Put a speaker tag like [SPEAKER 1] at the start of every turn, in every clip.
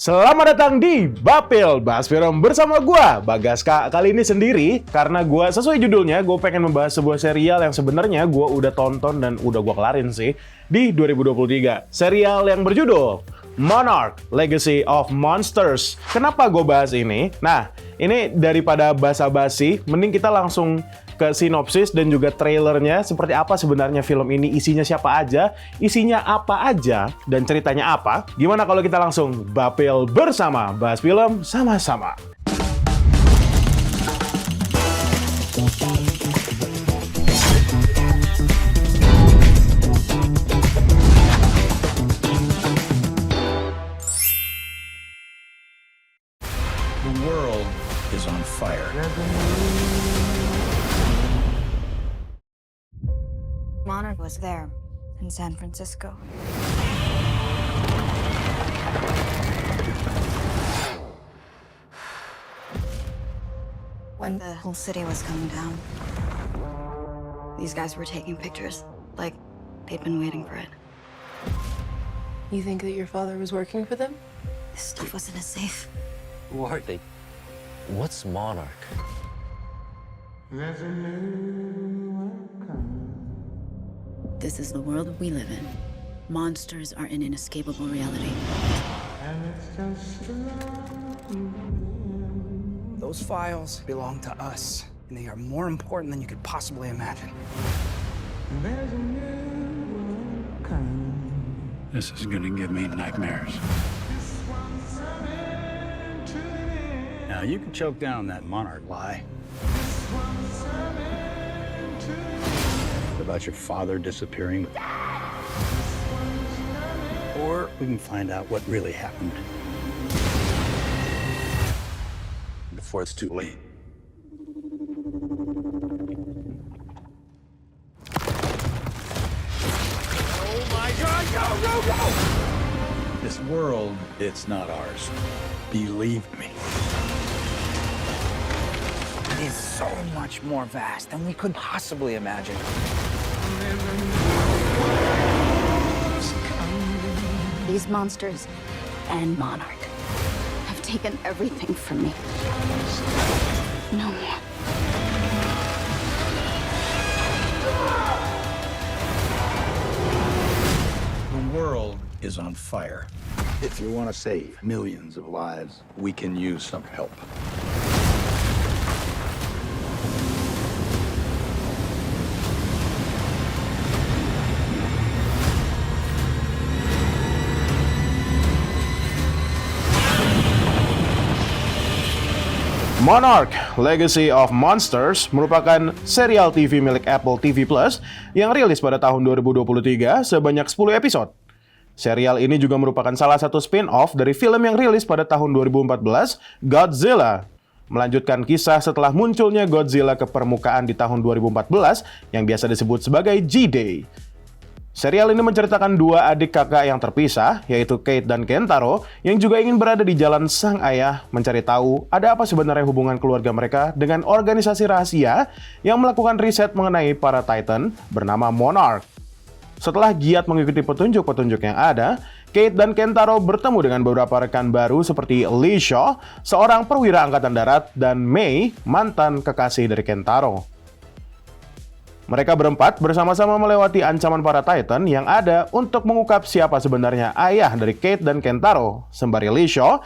[SPEAKER 1] Selamat datang di Bapil, bahas film bersama gua, Bagaska. Kali ini sendiri, karena gua sesuai judulnya, gue pengen membahas sebuah serial yang sebenarnya gua udah tonton dan udah gua kelarin sih di 2023. Serial yang berjudul Monarch: Legacy of Monsters. Kenapa gue bahas ini? Nah, ini daripada basa-basi, mending kita langsung ke sinopsis dan juga trailernya, seperti apa sebenarnya film ini, isinya siapa aja, isinya apa aja, dan ceritanya apa. Gimana kalau kita langsung bapil bersama, bahas film sama-sama.
[SPEAKER 2] The world is on fire.
[SPEAKER 3] Monarch was there, in San Francisco. When the whole city was coming down, these guys were taking pictures, like they'd been waiting for it.
[SPEAKER 4] You think that your father was working for them?
[SPEAKER 3] This stuff was in a safe.
[SPEAKER 5] Who are they? What's Monarch?
[SPEAKER 6] This is the world we live in. Monsters are an inescapable reality.
[SPEAKER 7] Those files belong to us, and they are more important than you could possibly imagine.
[SPEAKER 2] This is gonna give me nightmares. Now, you can choke down that Monarch lie about your father disappearing. Or we can find out what really happened before it's too late. Oh my God, go! This world, it's not ours. Believe me.
[SPEAKER 7] It is so much more vast than we could possibly imagine.
[SPEAKER 6] These monsters and Monarch have taken everything from me. No more.
[SPEAKER 2] The world is on fire. If you want to save millions of lives, we can use some help.
[SPEAKER 1] Monarch: Legacy of Monsters merupakan serial TV milik Apple TV Plus yang rilis pada tahun 2023 sebanyak 10 episode. Serial ini juga merupakan salah satu spin-off dari film yang rilis pada tahun 2014, Godzilla. Melanjutkan kisah setelah munculnya Godzilla ke permukaan di tahun 2014 yang biasa disebut sebagai G-Day. Serial ini menceritakan dua adik kakak yang terpisah, yaitu Kate dan Kentaro, yang juga ingin berada di jalan sang ayah mencari tahu ada apa sebenarnya hubungan keluarga mereka dengan organisasi rahasia yang melakukan riset mengenai para Titan bernama Monarch. Setelah giat mengikuti petunjuk-petunjuk yang ada, Kate dan Kentaro bertemu dengan beberapa rekan baru seperti Lee Shaw, seorang perwira angkatan darat, dan Mei, mantan kekasih dari Kentaro. Mereka berempat bersama-sama melewati ancaman para Titan yang ada untuk mengungkap siapa sebenarnya ayah dari Kate dan Kentaro, sembari Lee Shaw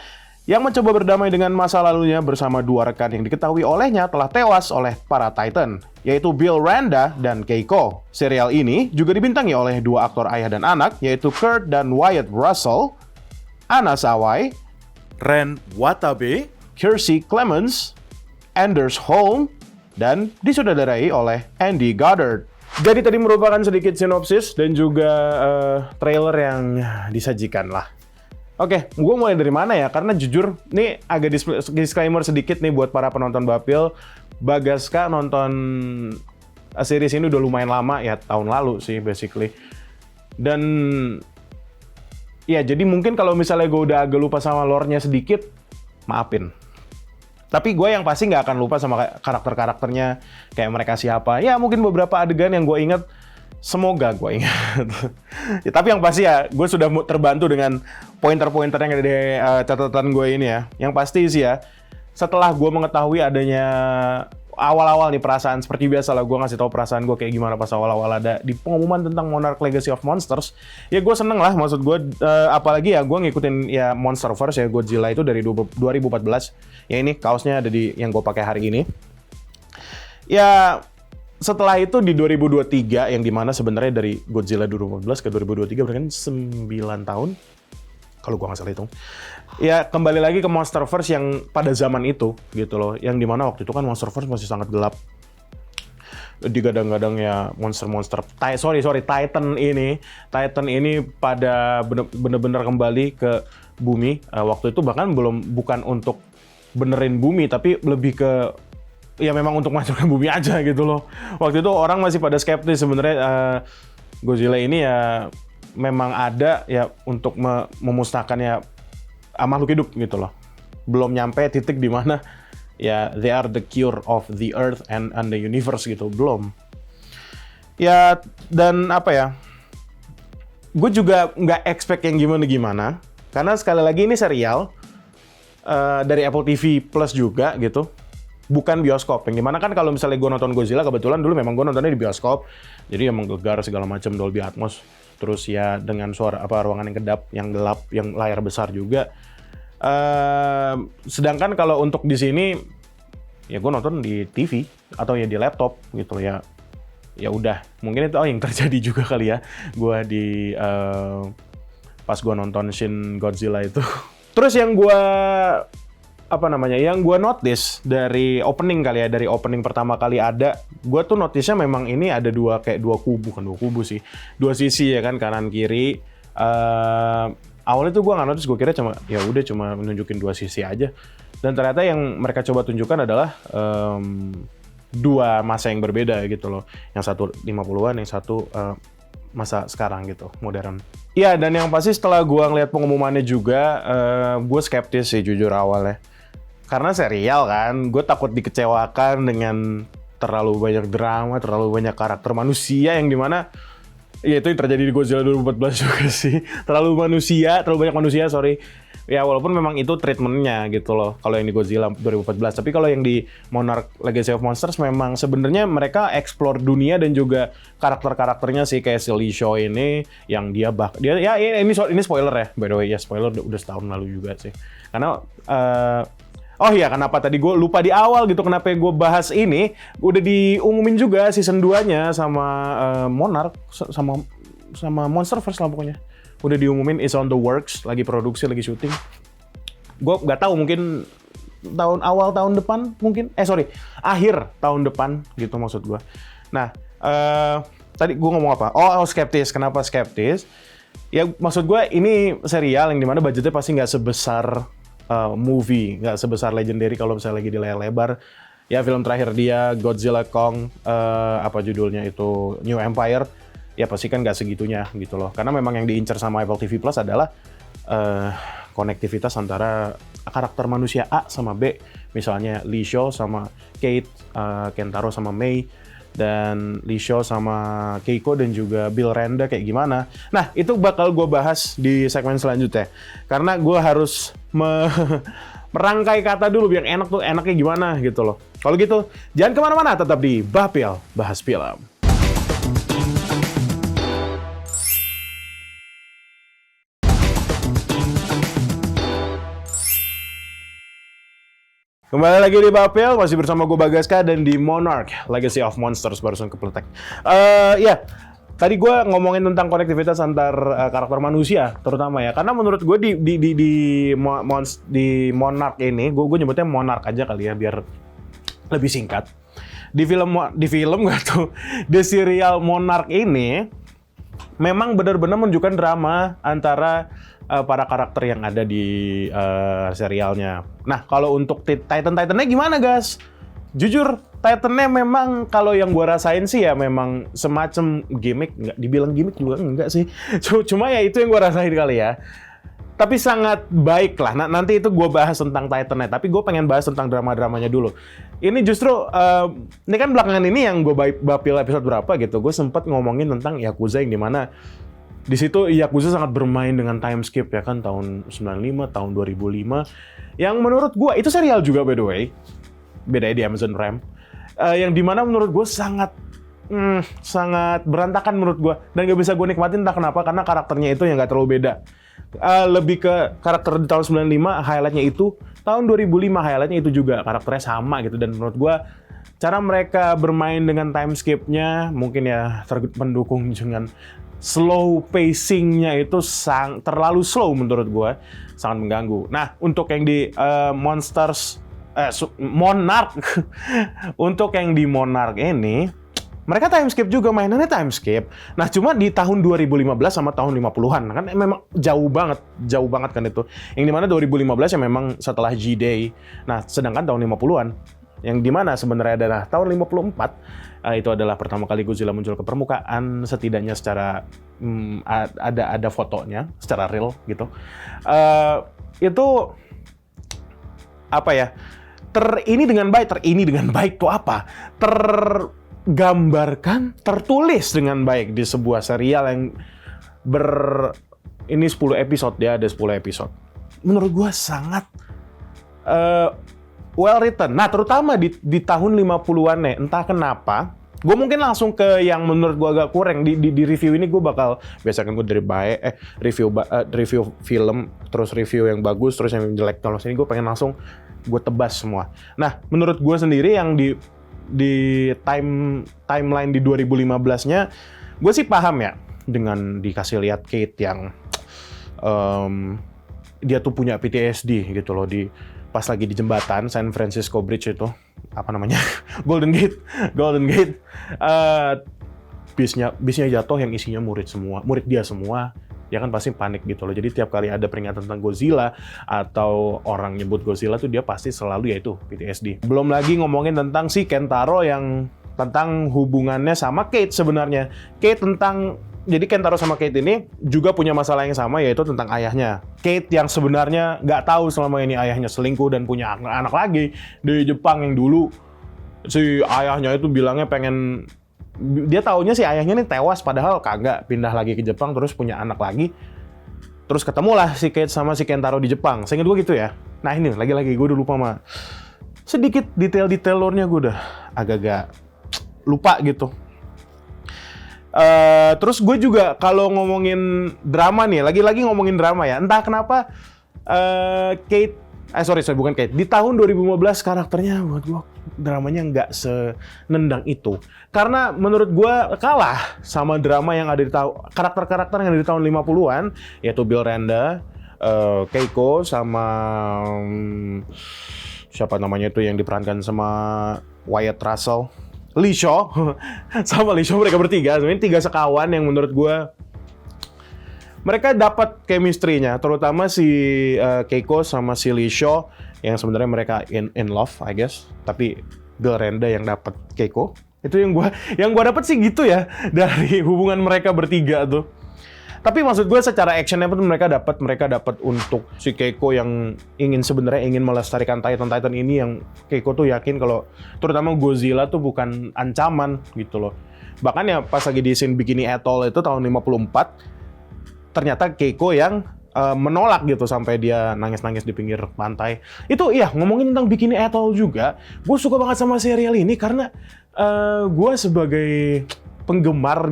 [SPEAKER 1] yang mencoba berdamai dengan masa lalunya bersama dua rekan yang diketahui olehnya telah tewas oleh para Titan, yaitu Bill Randa dan Keiko. Serial ini juga dibintangi oleh dua aktor ayah dan anak, yaitu Kurt dan Wyatt Russell, Anna Sawai, Ren Watabe, Kiersey Clemens, Anders Holm, dan disutradarai oleh Andy Goddard. Jadi tadi merupakan sedikit sinopsis dan juga trailer yang disajikan lah. Oke, gue mulai dari mana ya? Karena jujur, nih agak disclaimer sedikit nih buat para penonton Bapil. Bagaska nonton series ini udah lumayan lama ya, tahun lalu sih basically. Dan ya jadi mungkin kalau misalnya gue udah agak lupa sama lore-nya sedikit, maafin. Tapi gue yang pasti nggak akan lupa sama karakter-karakternya, kayak mereka siapa. Ya mungkin beberapa adegan yang gue inget Semoga gue ingat. Ya, tapi yang pasti ya, gue sudah terbantu dengan pointer-pointer yang ada di catatan gue ini ya. Yang pasti sih ya, setelah gue mengetahui adanya awal-awal nih perasaan, seperti biasa lah gue ngasih tahu perasaan gue kayak gimana pas awal-awal ada di pengumuman tentang Monarch Legacy of Monsters. Ya gue seneng lah, maksud gue apalagi ya gue ngikutin ya Monsterverse ya, Godzilla itu dari 2014. Ya ini kaosnya ada di yang gue pakai hari ini. Ya setelah itu di 2023 yang dimana sebenarnya dari Godzilla 2014 ke 2023 berarti kan 9 tahun kalau gua nggak salah hitung. Ya kembali lagi ke Monsterverse yang pada zaman itu gitu loh, yang dimana waktu itu kan Monsterverse masih sangat gelap. Digadang-gadang ya monster-monster Titan ini pada bener-bener kembali ke bumi. Waktu itu bahkan bukan untuk benerin bumi tapi lebih ke ya memang untuk masuk ke bumi aja gitu loh. Waktu itu orang masih pada skeptis sebenarnya Godzilla ini ya memang ada ya untuk memusnahkan ya makhluk hidup gitu loh. Belum nyampe titik di mana ya they are the cure of the earth and the universe gitu, belum. Ya dan apa ya, gue juga nggak expect yang gimana-gimana karena sekali lagi ini serial dari Apple TV Plus juga gitu. Bukan bioskop, yang dimana kan kalau misalnya gue nonton Godzilla, kebetulan dulu memang gue nontonnya di bioskop, jadi emang gegar segala macam, Dolby Atmos, terus ya dengan suara ruangan yang kedap, yang gelap, yang layar besar juga. Sedangkan kalau untuk di sini, ya gue nonton di TV atau ya di laptop gitu ya. Ya udah, mungkin itu yang terjadi juga kali ya, gue di pas gue nonton Shin Godzilla itu. Terus yang gue yang gue notice dari opening kali ya, dari opening pertama kali ada, gue tuh notice-nya memang ini ada dua sisi ya kan, kanan kiri. Awalnya tuh gue nggak notice, gue kira cuma menunjukin dua sisi aja, dan ternyata yang mereka coba tunjukkan adalah dua masa yang berbeda gitu loh, yang satu 50-an, yang satu masa sekarang gitu, modern. Iya, dan yang pasti setelah gue ngeliat pengumumannya juga, gue skeptis sih jujur awalnya. Karena serial kan, gue takut dikecewakan dengan terlalu banyak drama, terlalu banyak karakter manusia yang dimana ya itu yang terjadi di Godzilla 2014 juga sih. Terlalu banyak manusia, sorry. Ya walaupun memang itu treatmentnya gitu loh, kalau yang di Godzilla 2014. Tapi kalau yang di Monarch Legacy of Monsters memang sebenarnya mereka explore dunia dan juga karakter-karakternya sih, kayak si Lee Shaw ini yang dia ya ini spoiler ya, by the way ya, spoiler udah setahun lalu juga sih. Karena oh iya, kenapa tadi gue lupa di awal gitu, kenapa gue bahas ini, udah diumumin juga season 2-nya sama Monarch, sama Monsterverse lah pokoknya. Udah diumumin, is on the works, lagi produksi, lagi syuting. Gue nggak tahu, mungkin awal tahun depan mungkin, akhir tahun depan gitu maksud gue. Nah, tadi gue ngomong apa? Oh, skeptis. Kenapa skeptis? Ya maksud gue ini serial yang dimana budgetnya pasti nggak sebesar movie, nggak sebesar Legendary kalau misalnya lagi di layar lebar. Ya film terakhir dia Godzilla Kong, apa judulnya itu, New Empire, ya pasti kan nggak segitunya gitu loh. Karena memang yang diincar sama Apple TV Plus adalah konektivitas antara karakter manusia A sama B, misalnya Lee Shaw sama Kate, Kentaro sama Mei, dan Lee Shaw sama Keiko dan juga Bill Randa kayak gimana. Nah, itu bakal gue bahas di segmen selanjutnya. Karena gue harus merangkai kata dulu biar enaknya gimana gitu loh. Kalau gitu, jangan kemana-mana, tetap di Bapil Bahas Film. Kembali lagi di Bapil, masih bersama gue Bagaska dan di Monarch Legacy of Monsters, barusan kepletek. Tadi gue ngomongin tentang konektivitas antar karakter manusia, terutama ya. Karena menurut gue di Monarch ini, gue nyebutnya Monarch aja kali ya, biar lebih singkat. Di film gak tuh, di serial Monarch ini memang benar-benar menunjukkan drama antara para karakter yang ada di serialnya. Nah, kalau untuk Titan-Titannya gimana, guys? Jujur, Titannya memang kalau yang gue rasain sih ya memang semacam gimmick. Nggak dibilang gimmick juga enggak sih. Cuma ya itu yang gue rasain kali ya. tapi sangat baik lah. Nanti itu gue bahas tentang Titannya, tapi gue pengen bahas tentang drama-dramanya dulu. Ini justru, ini kan belakangan ini yang gue bapil episode berapa gitu, gue sempat ngomongin tentang Yakuza yang dimana di situ Yakuza sangat bermain dengan time skip ya kan, tahun 95, tahun 2005, yang menurut gue, itu serial juga by the way, bedanya di Amazon Prime, yang dimana menurut gue sangat berantakan menurut gue, dan gak bisa gue nikmatin entah kenapa, karena karakternya itu yang gak terlalu beda. Lebih ke karakter di tahun 95 highlightnya itu, tahun 2005 highlightnya itu juga karakternya sama gitu, dan menurut gua cara mereka bermain dengan time skip-nya mungkin ya mendukung dengan slow pacing-nya itu terlalu slow menurut gua, sangat mengganggu. Nah, untuk yang di Monarch untuk yang di Monarch ini mereka time skip juga, mainannya time skip. Nah, cuma di tahun 2015 sama tahun 50-an. Kan memang jauh banget kan itu. Yang dimana 2015 ya memang setelah G-Day. Nah, sedangkan tahun 50-an, yang dimana sebenarnya adalah tahun 54, itu adalah pertama kali Godzilla muncul ke permukaan, setidaknya secara, ada fotonya, secara real gitu. Itu, apa ya, ini dengan baik tuh apa? Gambarkan, tertulis dengan baik di sebuah serial yang ini 10 episode, dia ada 10 episode. Menurut gue sangat well written. Nah, terutama di tahun 50-an nih, entah kenapa, gue mungkin langsung ke yang menurut gue agak kurang. Di review ini gue bakal, biasa kan gue dari review film, terus review yang bagus, terus yang jelek. Kalau sini gue pengen langsung gue tebas semua. Nah, menurut gue sendiri yang di timeline di 2015-nya, gue sih paham ya, dengan dikasih lihat Kate yang dia tuh punya PTSD gitu loh, pas lagi di jembatan San Francisco Bridge itu, apa namanya, Golden Gate, bisnya jatuh yang isinya murid dia semua. Ya kan pasti panik gitu loh. Jadi tiap kali ada peringatan tentang Godzilla atau orang nyebut Godzilla tuh dia pasti selalu yaitu PTSD. Belum lagi ngomongin tentang si Kentaro yang tentang hubungannya sama Kate sebenarnya. Jadi Kentaro sama Kate ini juga punya masalah yang sama, yaitu tentang ayahnya. Kate yang sebenarnya nggak tahu selama ini ayahnya selingkuh dan punya anak lagi di Jepang, yang dulu si ayahnya itu bilangnya dia taunya si ayahnya nih tewas, padahal kagak, pindah lagi ke Jepang terus punya anak lagi. Terus ketemulah si Kate sama si Kentaro di Jepang. Seingat gue gitu ya. Nah ini lagi-lagi gue udah lupa mah. Sedikit detail-detail lore-nya gue udah agak-agak lupa gitu. Terus gue juga kalau ngomongin drama nih, lagi-lagi ngomongin drama ya. Entah kenapa Kate, bukan Kate. Di tahun 2015 karakternya buat gue dramanya nggak senendang itu. Karena menurut gue kalah sama drama yang ada di karakter-karakter yang ada di tahun 50-an, yaitu Bill Randa, Keiko, sama siapa namanya itu yang diperankan sama Wyatt Russell, Lee Shaw, sama Lee Shaw, mereka bertiga. Sebenarnya 3 sekawan yang menurut gue mereka dapat chemistry-nya, terutama si Keiko sama si Lee Shaw yang sebenarnya mereka in love, I guess. Tapi Bill Randa yang dapat Keiko. Itu yang gua dapat sih gitu ya dari hubungan mereka bertiga tuh. Tapi maksud gue secara actionnya pun mereka dapat untuk si Keiko yang sebenarnya ingin melestarikan Titan ini, yang Keiko tuh yakin kalau terutama Godzilla tuh bukan ancaman gitu loh. Bahkan ya pas lagi di scene Bikini Atoll itu tahun 54, ternyata Keiko yang menolak gitu sampai dia nangis-nangis di pinggir pantai. Itu iya, ngomongin tentang Bikini Atoll juga, gue suka banget sama serial ini karena gue sebagai penggemar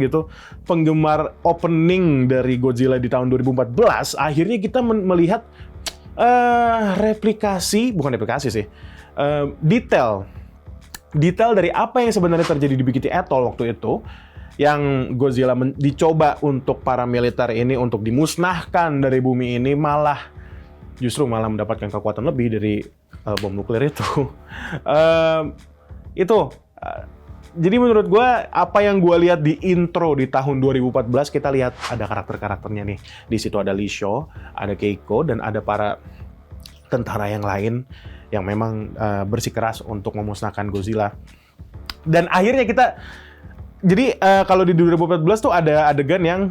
[SPEAKER 1] opening dari Godzilla di tahun 2014, akhirnya kita melihat detail dari apa yang sebenarnya terjadi di Bikini Atoll waktu itu, yang Godzilla dicoba untuk paramiliter ini untuk dimusnahkan dari bumi ini, justru malah mendapatkan kekuatan lebih dari bom nuklir itu. Jadi menurut gue, apa yang gue lihat di intro di tahun 2014, kita lihat ada karakter-karakternya nih. Di situ ada Lee Shaw, ada Keiko, dan ada para tentara yang lain yang memang bersikeras untuk memusnahkan Godzilla. Dan akhirnya jadi kalau di 2014 tuh ada adegan yang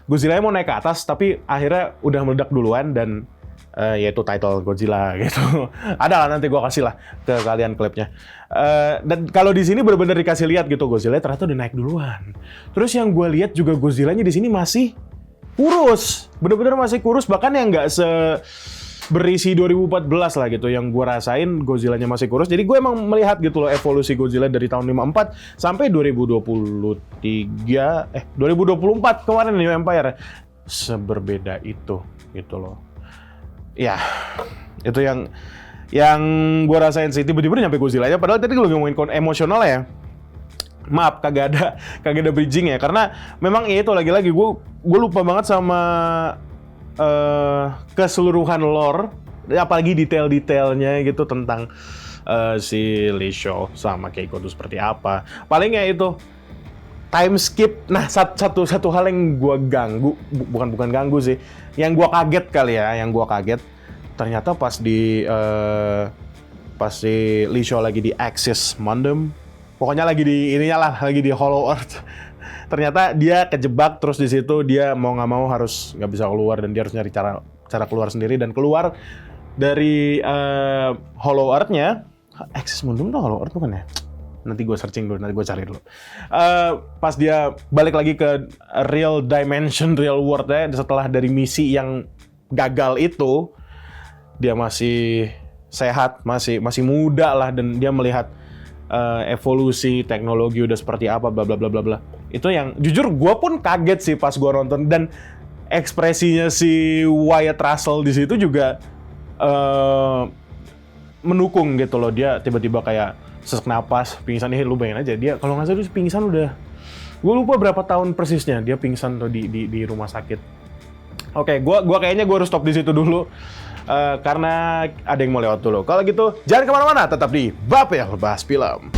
[SPEAKER 1] Godzilla mau naik ke atas, tapi akhirnya udah meledak duluan dan yaitu title Godzilla gitu. Ada lah, nanti gue kasih lah ke kalian klipnya. Dan kalau di sini benar-benar dikasih lihat gitu, Godzilla ternyata udah naik duluan. Terus yang gue lihat juga Godzilla-nya di sini masih kurus, bener-bener masih kurus, bahkan yang nggak berisi 2014 lah gitu yang gue rasain. Godzilla-nya masih kurus. Jadi gue emang melihat gitu loh evolusi Godzilla dari tahun 54 sampai 2024 kemarin New Empire. Seberbeda itu gitu loh. Ya, itu yang gue rasain sih. Tiba-tiba nyampe Godzilla-nya, padahal tadi gue ngomongin emosional ya. Maaf, kagak ada bridging ya, karena memang ya itu lagi-lagi gue lupa banget sama keseluruhan lore, apalagi detail-detailnya gitu tentang si Lee Shaw sama Keiko itu seperti apa. Paling ya itu time skip. Nah, satu hal yang gue ganggu, bukan ganggu sih, yang gue kaget kali ya, ternyata pas di Lee Shaw lagi di Axis Museum, pokoknya lagi di Hollow Earth. Ternyata dia kejebak, terus di situ dia mau nggak mau nggak bisa keluar, dan dia harus nyari cara keluar sendiri, dan keluar dari Hollow Earth-nya. Axis Museum tuh Hollow Earth bukan ya? Nanti gue searching dulu, nanti gue cari dulu. Pas dia balik lagi ke real dimension, real world-nya, setelah dari misi yang gagal itu, dia masih sehat, masih muda lah, dan dia melihat evolusi teknologi udah seperti apa, bla bla bla bla bla. Itu yang jujur gue pun kaget sih pas gue nonton, dan ekspresinya si Wyatt Russell di situ juga mendukung gitu loh. Dia tiba-tiba kayak sesak napas, pingsan. Lu bayangin aja, dia kalau nggak salah dia pingsan udah, gue lupa berapa tahun persisnya dia pingsan tuh di rumah sakit. Oke, gue kayaknya gue harus stop di situ dulu. Karena ada yang mau lewat dulu. Kalau gitu, jangan kemana-mana, tetap di Bapel Bahas Film.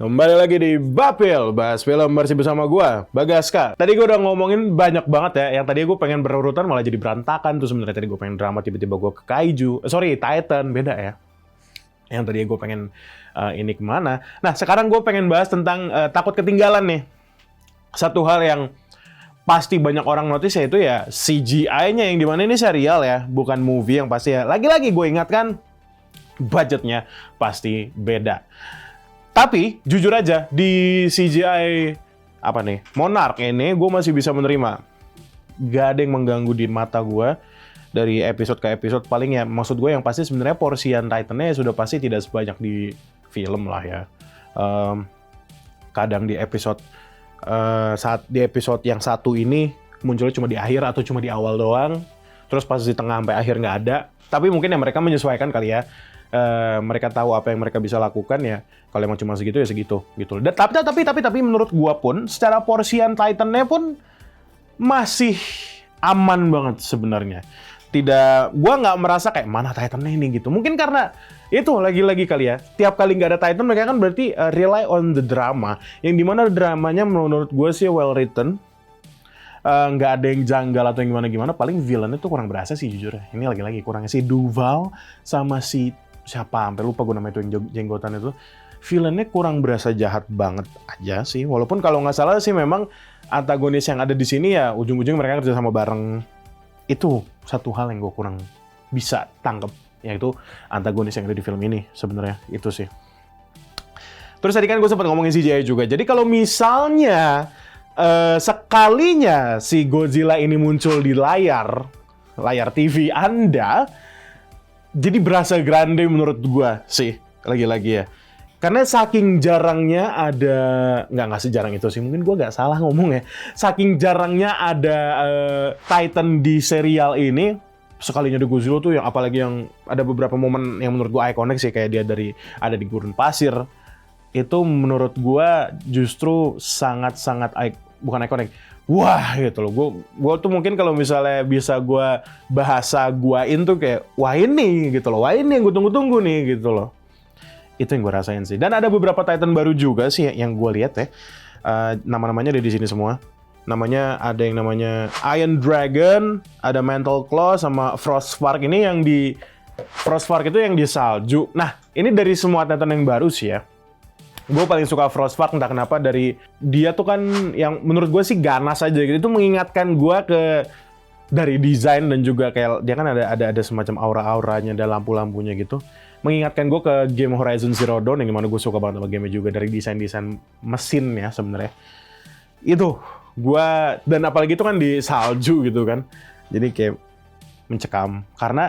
[SPEAKER 1] Kembali lagi di Bapel Bahas Film bersih bersama gue, Bagaska. Tadi gue udah ngomongin banyak banget ya. Yang tadi gue pengen berurutan malah jadi berantakan tuh sebenarnya. Tadi gue pengen drama, tiba-tiba gue ke Kaiju. Titan, beda ya. Yang tadi gue pengen ini kemana. Nah, sekarang gue pengen bahas tentang takut ketinggalan nih. Satu hal yang pasti banyak orang notice yaitu ya CGI-nya, yang dimana ini serial ya, bukan movie, yang pasti ya. Lagi-lagi gue ingatkan, budgetnya pasti beda. Tapi, jujur aja, di CGI Monarch ini, gue masih bisa menerima. Gak ada yang mengganggu di mata gue. Dari episode ke episode, paling ya, maksud gue yang pasti sebenarnya porsian Titan-nya sudah pasti tidak sebanyak di film lah ya. Kadang di episode yang satu ini munculnya cuma di akhir atau cuma di awal doang. Terus pas di tengah sampai akhir nggak ada. Tapi mungkin ya mereka menyesuaikan kali ya. Mereka tahu apa yang mereka bisa lakukan ya. Kalau emang cuma segitu ya segitu gitu. Dan tapi menurut gua pun secara porsian Titan-nya pun masih aman banget sebenarnya. Gua nggak merasa kayak mana Titan-nya ini gitu. Mungkin karena itu lagi-lagi kali ya. Tiap kali nggak ada Titan mereka kan berarti rely on the drama. Yang dimana dramanya menurut gua sih well written. Nggak ada yang janggal atau yang gimana-gimana. Paling villainnya tuh kurang berasa sih jujur. Ini lagi-lagi kurangnya si Duval sama si siapa, sampai lupa gue namanya itu yang jenggotan itu. Villainnya kurang berasa jahat banget aja sih. Walaupun kalau nggak salah sih memang antagonis yang ada di sini ya ujung-ujung mereka kerja sama bareng. Itu satu hal yang gue kurang bisa tangkep, yaitu antagonis yang ada di film ini sebenarnya itu sih. Terus tadi kan gue sempat ngomongin CGI juga. Jadi kalau misalnya sekalinya si Godzilla ini muncul di layar TV Anda, jadi berasa grande menurut gua sih, lagi-lagi ya. Karena saking jarangnya ada, nggak sejarang itu sih, mungkin gua nggak salah ngomong ya. Saking jarangnya ada Titan di serial ini, sekalinya ada Godzilla tuh yang apalagi yang ada beberapa momen yang menurut gua iconic sih, kayak dia ada di gurun pasir. Itu menurut gua justru sangat-sangat bukan ikonik. Wah gitu loh. Gua tuh mungkin kalau misalnya bisa gua bahasa guain tuh kayak wah ini gitu loh. Wah ini yang gue tunggu-tunggu nih gitu loh. Itu yang gue rasain sih. Dan ada beberapa Titan baru juga sih yang gue lihat ya. Nama-namanya ada di sini semua. Ada yang namanya Iron Dragon, ada Mantle Claw sama Frostspark. Ini yang di Frostfork itu yang di salju. Nah, ini dari semua Titan yang baru sih ya. Gue paling suka Frostfork, entah kenapa dari dia tuh kan yang menurut gue sih ganas aja gitu. Itu mengingatkan gue ke dari desain dan juga kayak dia kan ada semacam aura-auranya, ada lampu-lampunya gitu. Mengingatkan gue ke game Horizon Zero Dawn yang dimana gue suka banget sama game juga dari desain-desain mesin ya sebenarnya. Itu gue, dan apalagi itu kan di salju gitu kan. Jadi kayak mencekam. Karena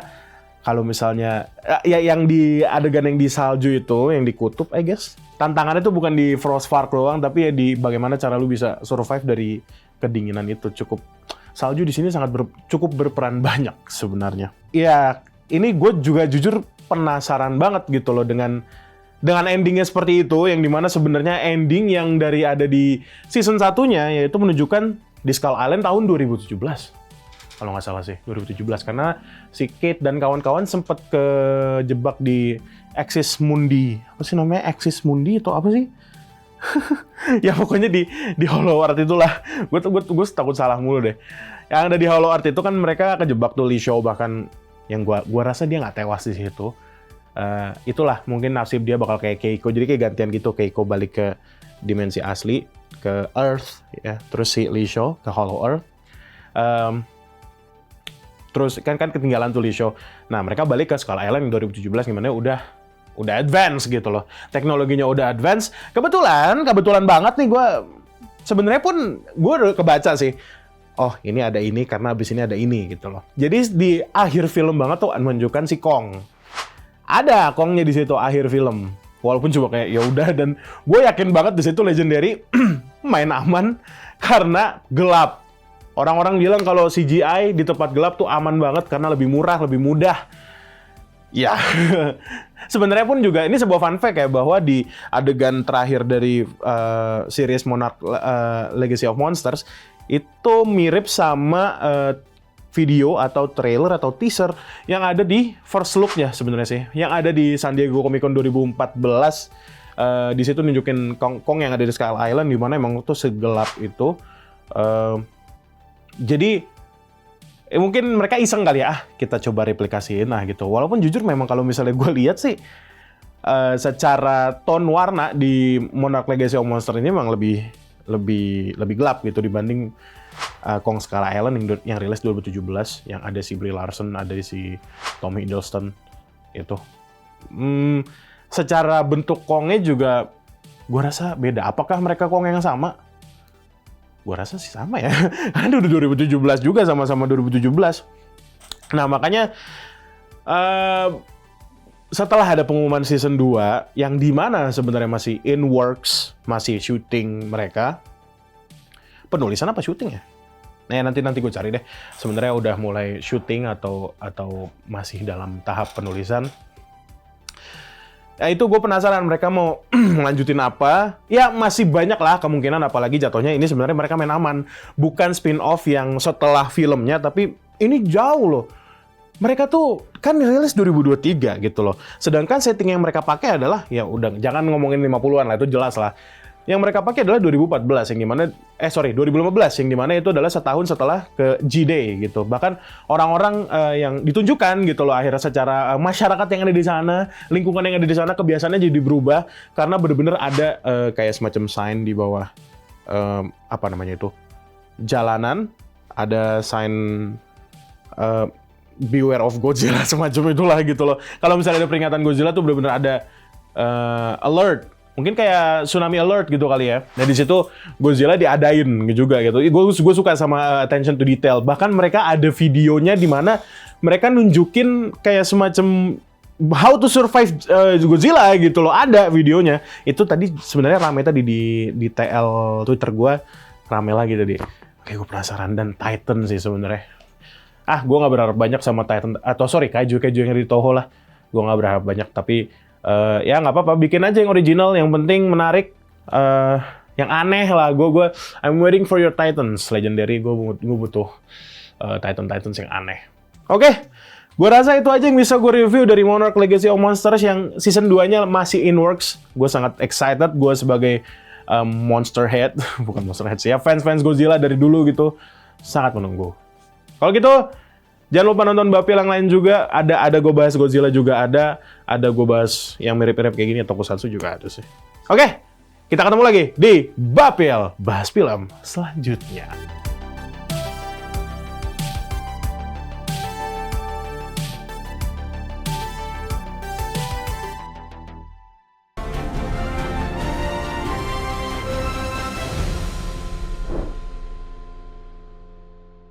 [SPEAKER 1] kalau misalnya ya yang di adegan yang di salju itu, yang di kutub I guess, tantangannya tuh bukan di Frostfork doang, tapi ya di bagaimana cara lu bisa survive dari kedinginan itu. Salju di sini cukup berperan banyak sebenarnya. Ya, ini gue juga jujur penasaran banget gitu loh dengan endingnya seperti itu, yang dimana sebenarnya ending yang dari ada di season satunya yaitu menunjukkan di Skull Island tahun 2017. Kalau nggak salah sih, 2017. Karena si Kate dan kawan-kawan sempat kejebak di Axis Mundi. Apa sih namanya? Axis Mundi atau apa sih? Ya pokoknya di Hollow Earth itulah. Gue takut salah mulu deh. Yang ada di Hollow Earth itu kan mereka kejebak tuh Lee Shaw, bahkan yang gua rasa dia nggak tewas di situ. Itulah mungkin nasib dia bakal kayak Keiko. Jadi kayak gantian gitu, Keiko balik ke dimensi asli, ke Earth ya. Terus si Lee Shaw ke Hollow Earth. Terus kan ketinggalan tuh Lee Shaw. Nah, mereka balik ke Skull Island 2017 gimana udah advance gitu loh. Teknologinya udah advance. Kebetulan banget nih gue sebenarnya pun gue udah kebaca sih. Oh, ini ada ini karena abis ini ada ini gitu loh. Jadi di akhir film banget tuh menunjukkan si Kong. Ada Kongnya di situ akhir film. Walaupun cuma kayak ya udah, dan gue yakin banget di situ Legendary main aman karena gelap. Orang-orang bilang kalau CGI di tempat gelap tuh aman banget karena lebih murah, lebih mudah. Ya, sebenarnya pun juga ini sebuah fun fact ya, bahwa di adegan terakhir dari series Monarch Legacy of Monsters itu mirip sama video atau trailer atau teaser yang ada di first look-nya sebenarnya sih, yang ada di San Diego Comic Con 2014. Di situ nunjukin Kong yang ada di Skull Island, di mana emang tuh segelap itu. Jadi mungkin mereka iseng kali ya, kita coba replikasiin lah gitu. Walaupun jujur memang kalau misalnya gue lihat sih secara tone warna di Monarch Legacy of Monsters ini memang lebih gelap gitu dibanding Kong Skull Island yang rilis 2017 yang ada si Brie Larson, ada si Tom Hiddleston itu. Secara bentuk Kongnya juga gue rasa beda. Apakah mereka Kong yang sama? Gue rasa sih sama ya. Karena udah 2017 juga, sama-sama 2017. Nah makanya setelah ada pengumuman season 2 yang dimana sebenarnya masih in works, masih syuting mereka. Penulisan apa syuting ya? Nah nanti gue cari deh. Sebenarnya udah mulai syuting atau masih dalam tahap penulisan. Ya itu gue penasaran mereka mau melanjutin apa. Ya masih banyak lah kemungkinan, apalagi jatuhnya ini sebenarnya mereka main aman. Bukan spin-off yang setelah filmnya, tapi ini jauh loh. Mereka tuh kan rilis 2023 gitu loh. Sedangkan setting yang mereka pakai adalah, ya udah jangan ngomongin 50-an lah, itu jelas lah. Yang mereka pakai adalah 2014 yang dimana 2015 yang dimana itu adalah setahun setelah ke G-Day gitu. Bahkan orang-orang yang ditunjukkan gitu loh akhirnya secara masyarakat yang ada di sana, lingkungan yang ada di sana kebiasaannya jadi berubah karena benar-benar ada kayak semacam sign di bawah apa namanya itu jalanan, ada sign beware of Godzilla semacam itulah gitu loh. Kalau misalnya ada peringatan Godzilla tuh benar-benar ada alert. Mungkin kayak tsunami alert gitu kali ya. Nah di situ Godzilla diadain juga gitu. Gue suka sama attention to detail. Bahkan mereka ada videonya di mana mereka nunjukin kayak semacam how to survive Godzilla gitu loh. Ada videonya. Itu tadi sebenarnya rame tadi di TL Twitter gue, rame lagi tadi. Oke, gue penasaran. Dan Titan sih sebenarnya. Gue nggak berharap banyak sama Titan. Kaiju yang dari Toho lah. Gue nggak berharap banyak, tapi ya nggak apa-apa, bikin aja yang original, yang penting menarik, yang aneh lah. I'm waiting for your Titans Legendary. Gue butuh Titans yang aneh. Oke, gue rasa itu aja yang bisa gue review dari Monarch Legacy of Monsters yang season 2-nya masih in works. Gue sangat excited, gue sebagai monster head, bukan monster head sih ya, fans Godzilla dari dulu gitu, sangat menunggu. Kalau gitu, Jangan lupa nonton Bapil yang lain juga. Ada gue bahas Godzilla juga ada gue bahas yang mirip-mirip kayak gini, Tokusatsu juga ada sih. Oke, kita ketemu lagi di Bapil, bahas film selanjutnya.